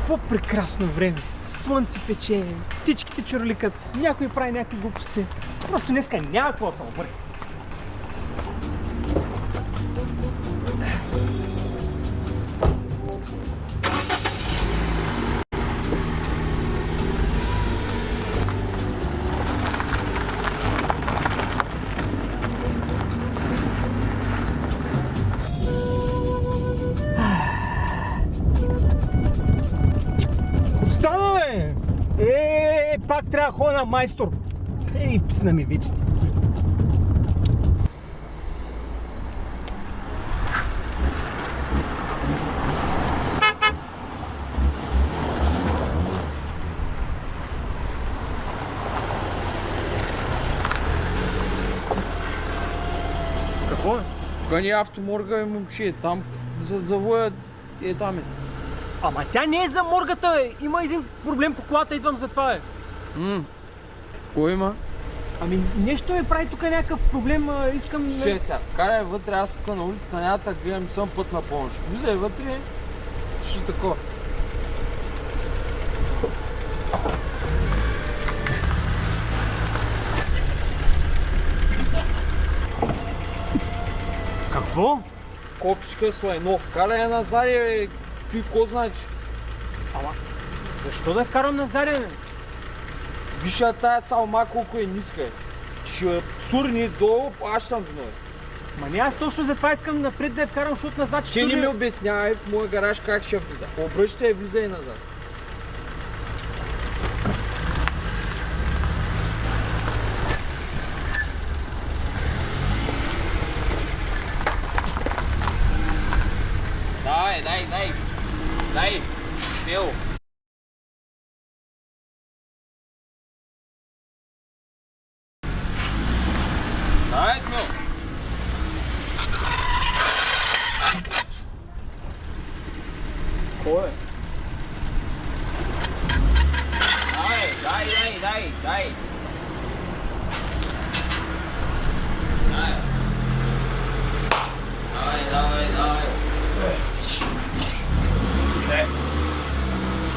Какво прекрасно време! Слънце пече, птичките чурликат, някой прави някакви глупости. Просто днеска няма какво да се обърка. Пак трябва да ходя на майстор. Ей, писна ми вече. Какво е? Кани автоморга и момче, там зад завоя е там е. Ама тя не е за моргата, бе. Има един проблем по колата, идвам за това, бе. Кой има? Ами нещо ми прави тук някакъв проблем, искам... Слушай сега, карай вътре, аз тук на улицата няма да гледам, съм път на помощ. Влизай вътре, ще такова. Какво? Копичка с лайнов, карай я назад, бе. Той ко значи? Ама, защо да я вкарам на заден, бе? Виж я тая салма колко е ниска, е. Ще сурни долу, аз ще съм до нея. Ма не, аз точно за това искам напред да я вкарам, защото назад ще... Ти не ми обяснявай в моя гараж как ще влиза. Обръщай и влизай назад. Дай, Бел. Дай, Бел. Кой е? Дай.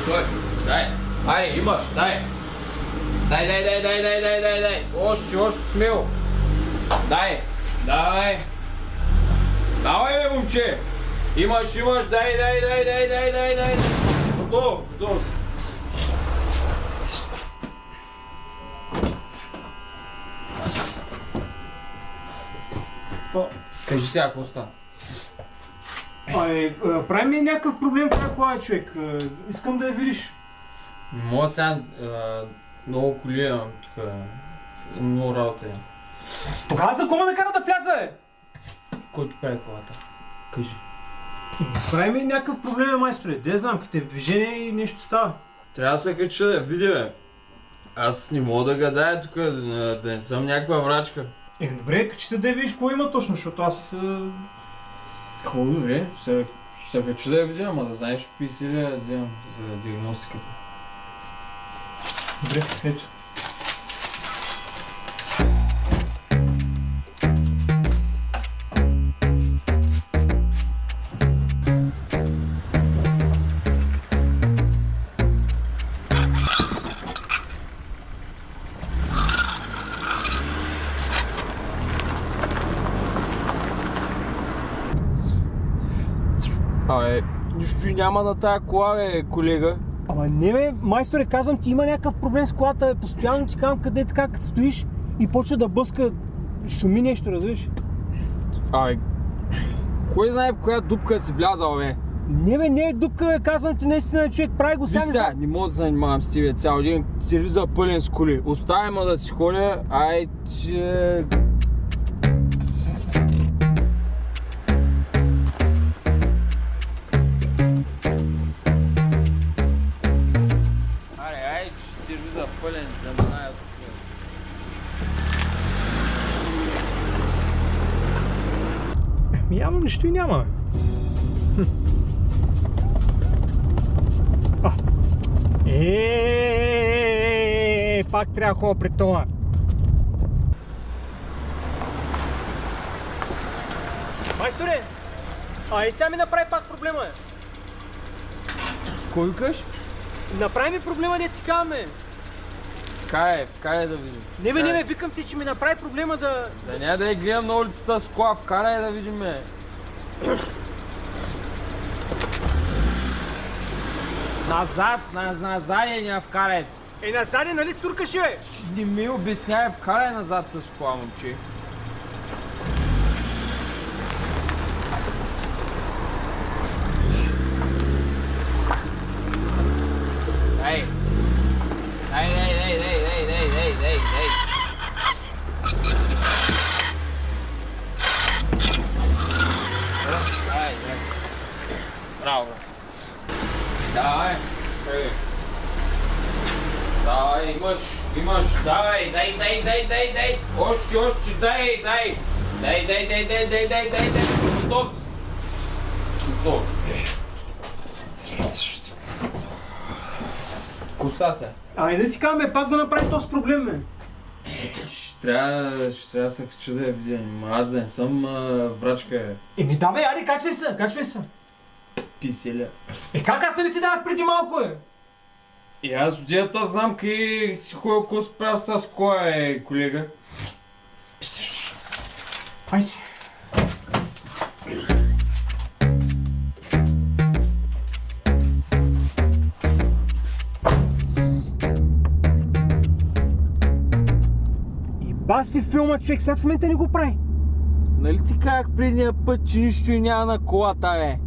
Стой, дай. Айде, имаш, дай. Дай. Още смело. Дай. Давай, бе, момче. Имаш, дай. Готово. Кажи сега, какво става? Прави ми някакъв проблем това кола, човек. Искам да я видиш. Не мога сега, много коли имам тук, много работа имам. Тогава за кого ме накара да вляза, бе? Който прави колата? Кажи. Прави ми някакъв проблем, майсторе. Де знам, като е в движение и нещо става. Трябва да се кача да види, бе. Аз не мога да гадая тук, да не съм някаква врачка. Добре, качи се да я видиш какво има точно, защото аз... Хубаво, добре. Ще се кача да я видя, ама да знаеш какви сили да вземам за диагностиката. Добре, ето. Нищо няма на тая кола, бе, колега. Ама не, бе, майсторе, казвам ти, има някакъв проблем с колата, бе. Постоянно ти казвам къде е така, като стоиш и почва да бъска, шуми нещо, разбираш? Кой знае в коя дупка си влязал, бе? Не, бе, не е дупка, бе, казвам ти, наистина, човек, прави го сега. Виж не мога да занимавам с тебе цял ден, сервиза пълен с коли. Оставя ме да си ходя, че... сервиза пълен, за мная от него. Явно нищо и няма. Пак трябва да ходя пред това. Майсторе! И сега ми направи пак проблема. Кой викаш? Направи ми проблема, не ти казваме. Вкарай да видим. Не бе, викам ти, че ми направи проблема да... Да няма да я гледам на улицата с кола, вкарай да видим. Назад, назад я вкарай. Назаде, нали суркаше, бе? Не ми обяснявай, вкарай назад с кола, момче. Дай. Браво. Давай. Давай, имаш, давай, дай. Още, дай. Дай. Готов си. Готов. Коса се. Да ти казваме, пак го направи този проблем, бе. Ще трябва да се кача да я видя. Аз да не съм врачка. Да бе, ари, качвай се. Писеля. Как аз нали ти дадах преди малко, бе? И аз от дията знам къде си ходил, какво се правя с тази кола, колега. Хайде. И баси филма, човек, сега в момента не го прави. Нали ти казах предния път, че нищо и няма на колата, бе?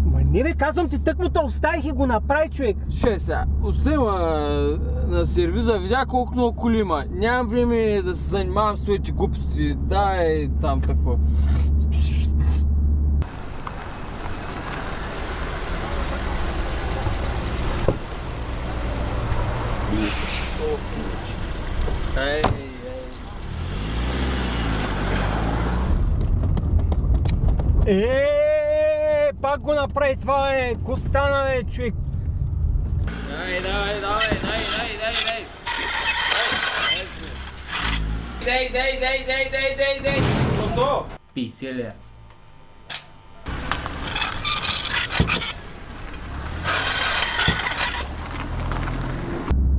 Ма не бе, казвам ти, тъкмо те оставих и го направи, човек. Ще сега, остави на сервиза, видя колко много коли има. Нямам време да се занимавам с твоите глупости. Дай там такова. Ей. Пак го направи това, бе. Ко стана, бе, човек? Дай. Дай. Готово. Писеля.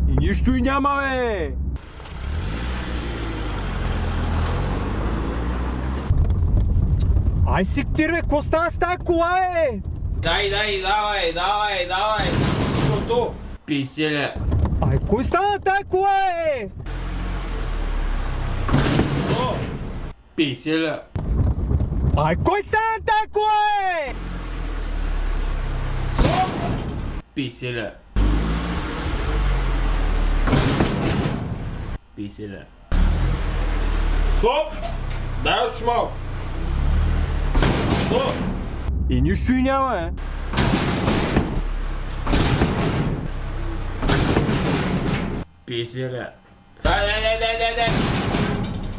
И нищо и няма, бе. Ай сектир, бе, ко стана с тая кола, бе? Дай, давай. Готово. Писеля. Ай, кой стана на тая кола, бе? Готово. Писеля. Ай, кой стана на тая кола, бе? Писеля. Стоп! Дай още малко. Стоп! И нищо и няма, бе. Писеля. Дай.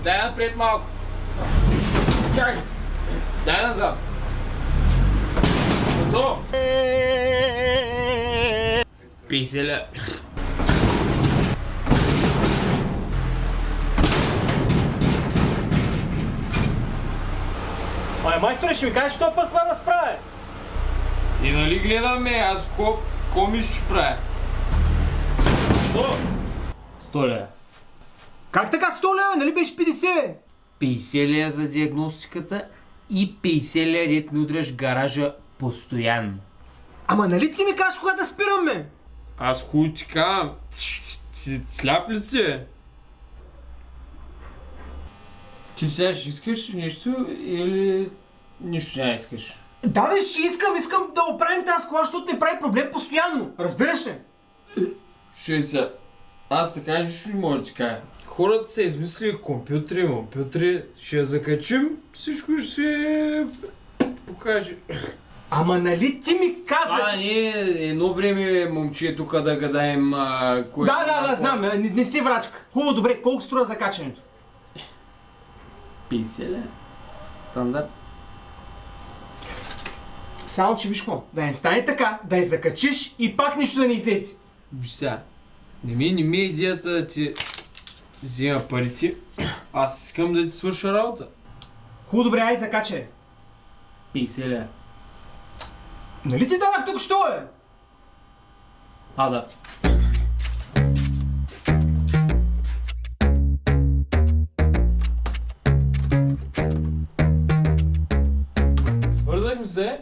Дай напред малко. Чакай. Дай назад. Готово. Писеля. Ай, майсторе, ще ми кажеш, този път това да справя. И нали гледаме, аз ко мисля, че правя? 100 лева. Как така 100 лева, нали беше 50, бе? 50 лева за диагностиката и 50 лева дет ми удряш гаража постоянно. Ама нали ти ми кажеш кога да спирам, бе? Аз хубаво ти казвам, ти сляп ли си? Ти сега ще искаш нещо или нищо не искаш? Да, бе, ще искам да оправим тази кола, защото ми прави проблем постоянно. Разбираш ли? Ще се. Аз така нищо не мога да ти кажа. Хората са измислили компютри, ще я закачим, всичко ще се покаже. Ама нали ти ми каза, че... ние едно време момче тук да гадаем кое... Да, знам, не си врачка. Хубаво, добре, колко струва закачането? 50 лева. Стандарт. Само че виж какво, да не стане така, да я закачиш и пак нищо да не излезе. Виж сега, не ми е идеята да ти взема парите, аз искам да ти свърша работа. Хубаво, добре, ай закачай. 50 лева. Нали ти дадах тук що, бе? Да. Свързахме се.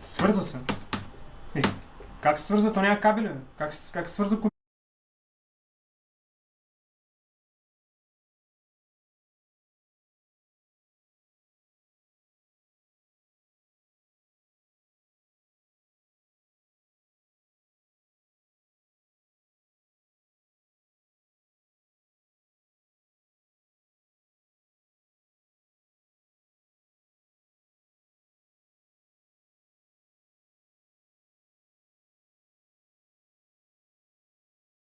Свърза се. Как се свърза? То няма кабели, бе. Как се свърза